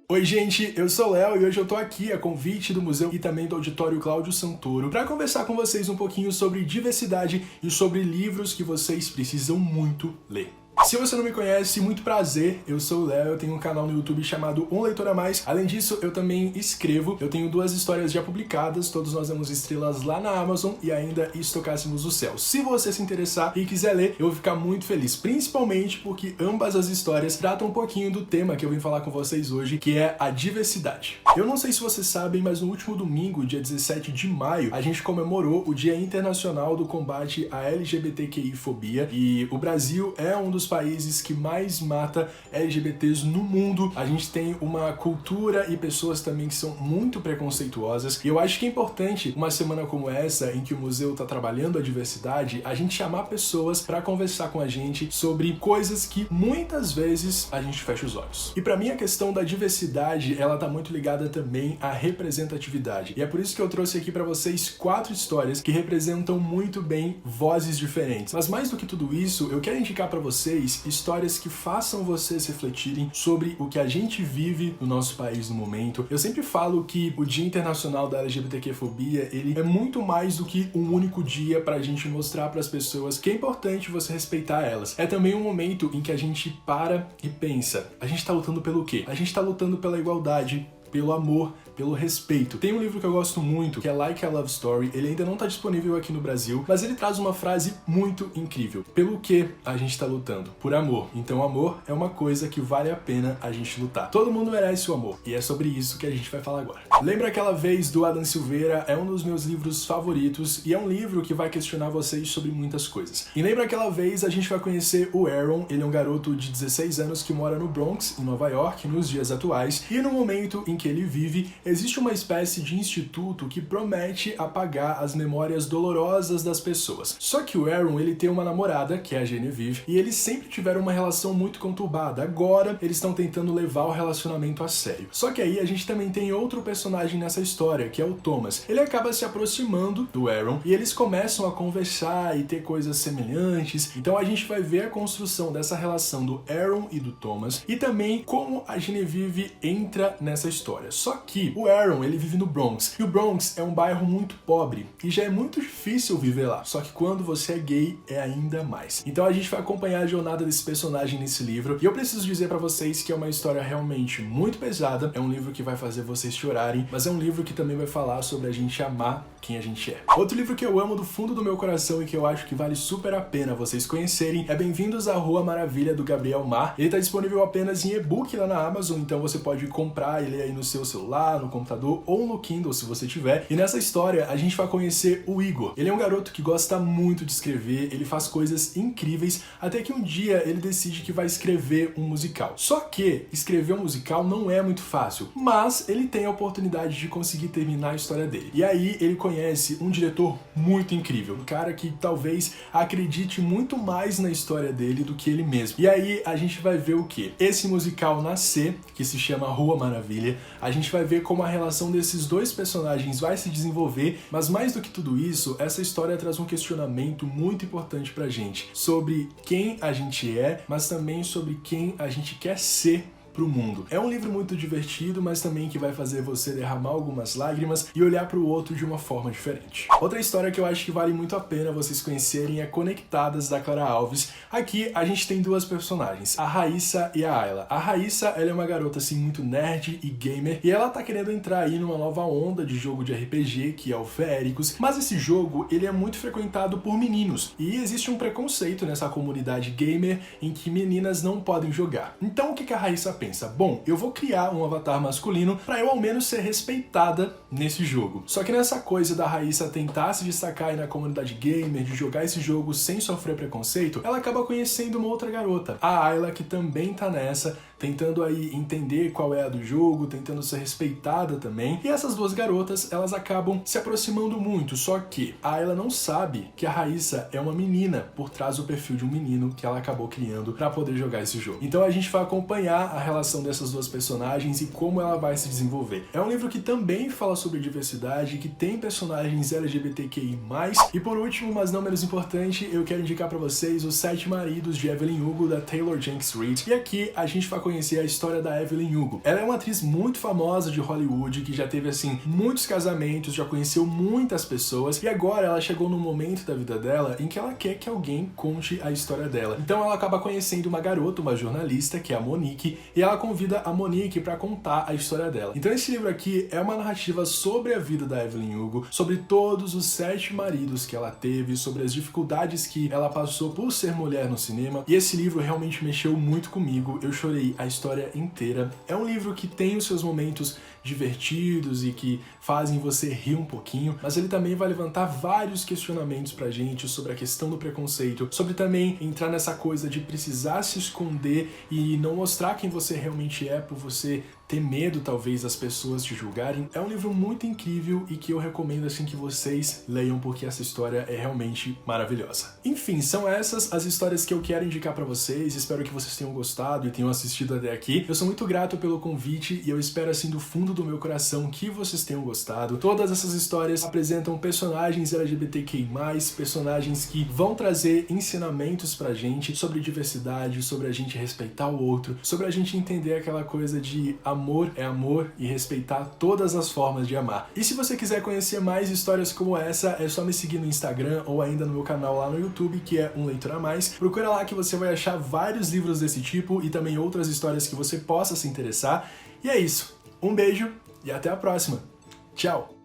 Oi gente, eu sou o Léo e hoje eu tô aqui a convite do museu e também do auditório Cláudio Santoro para conversar com vocês um pouquinho sobre diversidade e sobre livros que vocês precisam muito ler. Se você não me conhece, muito prazer, eu sou o Léo, eu tenho um canal no YouTube chamado Um Leitor a Mais. Além disso, eu também escrevo, eu tenho 2 histórias já publicadas, todos nós damos estrelas lá na Amazon e ainda Estocássemos o Céu. Se você se interessar e quiser ler, eu vou ficar muito feliz, principalmente porque ambas as histórias tratam um pouquinho do tema que eu vim falar com vocês hoje, que é a diversidade. Eu não sei se vocês sabem, mas no último domingo, dia 17 de maio, a gente comemorou o Dia Internacional do Combate à LGBTQI-fobia e o Brasil é um dos países que mais mata LGBTs no mundo. A gente tem uma cultura e pessoas também que são muito preconceituosas. E eu acho que é importante, uma semana como essa, em que o museu está trabalhando a diversidade, a gente chamar pessoas para conversar com a gente sobre coisas que muitas vezes a gente fecha os olhos. E para mim a questão da diversidade, ela tá muito ligada também à representatividade. E é por isso que eu trouxe aqui para vocês 4 histórias que representam muito bem vozes diferentes. Mas mais do que tudo isso, eu quero indicar para vocês histórias que façam vocês refletirem sobre o que a gente vive no nosso país no momento. Eu sempre falo que o Dia Internacional da LGBTQ-fobia, ele é muito mais do que um único dia pra gente mostrar pras pessoas que é importante você respeitar elas. É também um momento em que a gente para e pensa, a gente tá lutando pelo quê? A gente tá lutando pela igualdade, pelo amor, pelo respeito. Tem um livro que eu gosto muito, que é Like a Love Story. Ele ainda não está disponível aqui no Brasil, mas ele traz uma frase muito incrível. Pelo que a gente está lutando? Por amor. Então amor é uma coisa que vale a pena a gente lutar. Todo mundo merece o amor, e é sobre isso que a gente vai falar agora. Lembra Aquela Vez, do Adam Silveira? É um dos meus livros favoritos, e é um livro que vai questionar vocês sobre muitas coisas. E Lembra Aquela Vez, a gente vai conhecer o Aaron. Ele é um garoto de 16 anos que mora no Bronx, em Nova York, nos dias atuais, e no momento em que ele vive, existe uma espécie de instituto que promete apagar as memórias dolorosas das pessoas. Só que o Aaron, ele tem uma namorada, que é a Genevieve, e eles sempre tiveram uma relação muito conturbada. Agora, eles estão tentando levar o relacionamento a sério. Só que aí a gente também tem outro personagem nessa história, que é o Thomas. Ele acaba se aproximando do Aaron e eles começam a conversar e ter coisas semelhantes. Então a gente vai ver a construção dessa relação do Aaron e do Thomas e também como a Genevieve entra nessa história. Só que o Aaron, ele vive no Bronx, e o Bronx é um bairro muito pobre, e já é muito difícil viver lá, só que quando você é gay, é ainda mais. Então a gente vai acompanhar a jornada desse personagem nesse livro, e eu preciso dizer pra vocês que é uma história realmente muito pesada, é um livro que vai fazer vocês chorarem, mas é um livro que também vai falar sobre a gente amar quem a gente é. Outro livro que eu amo do fundo do meu coração e que eu acho que vale super a pena vocês conhecerem é Bem-vindos à Rua Maravilha, do Gabriel Mar. Ele tá disponível apenas em e-book lá na Amazon, então você pode comprar ele aí no seu celular, no computador ou no Kindle, se você tiver. E nessa história, a gente vai conhecer o Igor. Ele é um garoto que gosta muito de escrever, ele faz coisas incríveis, até que um dia ele decide que vai escrever um musical. Só que escrever um musical não é muito fácil, mas ele tem a oportunidade de conseguir terminar a história dele. E aí ele conhece um diretor muito incrível, um cara que talvez acredite muito mais na história dele do que ele mesmo. E aí a gente vai ver o quê? Esse musical nascer, que se chama Rua Maravilha, a gente vai ver como a relação desses 2 personagens vai se desenvolver, mas mais do que tudo isso, essa história traz um questionamento muito importante pra gente, sobre quem a gente é, mas também sobre quem a gente quer ser pro mundo. É um livro muito divertido, mas também que vai fazer você derramar algumas lágrimas e olhar pro outro de uma forma diferente. Outra história que eu acho que vale muito a pena vocês conhecerem é Conectadas, da Clara Alves. Aqui a gente tem 2 personagens, a Raíssa e a Ayla. A Raíssa, ela é uma garota assim muito nerd e gamer, e ela tá querendo entrar aí numa nova onda de jogo de RPG, que é o Feéricos, mas esse jogo, ele é muito frequentado por meninos, e existe um preconceito nessa comunidade gamer em que meninas não podem jogar. Então o que a Raíssa pensa? Bom, eu vou criar um avatar masculino pra eu ao menos ser respeitada nesse jogo. Só que nessa coisa da Raíssa tentar se destacar aí na comunidade gamer, de jogar esse jogo sem sofrer preconceito, ela acaba conhecendo uma outra garota, a Ayla, que também tá nessa, tentando aí entender qual é a do jogo, tentando ser respeitada também. E essas 2 garotas, elas acabam se aproximando muito, só que a Ayla não sabe que a Raíssa é uma menina por trás do perfil de um menino que ela acabou criando pra poder jogar esse jogo. Então a gente vai acompanhar a relação dessas 2 personagens e como ela vai se desenvolver. É um livro que também fala sobre diversidade, que tem personagens LGBTQI+, e por último, mas não menos importante, eu quero indicar pra vocês Os 7 Maridos, de Evelyn Hugo, da Taylor Jenkins Reid. E aqui a gente vai conhecer a história da Evelyn Hugo. Ela é uma atriz muito famosa de Hollywood, que já teve, assim, muitos casamentos, já conheceu muitas pessoas, e agora ela chegou num momento da vida dela em que ela quer que alguém conte a história dela. Então ela acaba conhecendo uma garota, uma jornalista, que é a Monique, e ela convida a Monique para contar a história dela. Então esse livro aqui é uma narrativa sobre a vida da Evelyn Hugo, sobre todos os 7 maridos que ela teve, sobre as dificuldades que ela passou por ser mulher no cinema, e esse livro realmente mexeu muito comigo, eu chorei a história inteira. É um livro que tem os seus momentos divertidos e que fazem você rir um pouquinho, mas ele também vai levantar vários questionamentos pra gente sobre a questão do preconceito, sobre também entrar nessa coisa de precisar se esconder e não mostrar quem você realmente é por você ter medo, talvez, das pessoas te julgarem. É um livro muito incrível e que eu recomendo, assim, que vocês leiam, porque essa história é realmente maravilhosa. Enfim, são essas as histórias que eu quero indicar pra vocês. Espero que vocês tenham gostado e tenham assistido até aqui. Eu sou muito grato pelo convite e eu espero, assim, do fundo do meu coração que vocês tenham gostado. Todas essas histórias apresentam personagens LGBTQI+, personagens que vão trazer ensinamentos pra gente sobre diversidade, sobre a gente respeitar o outro, sobre a gente entender aquela coisa de amor é amor e respeitar todas as formas de amar. E se você quiser conhecer mais histórias como essa, é só me seguir no Instagram ou ainda no meu canal lá no YouTube, que é Um Leitor a Mais. Procura lá que você vai achar vários livros desse tipo e também outras histórias que você possa se interessar. E é isso. Um beijo e até a próxima. Tchau!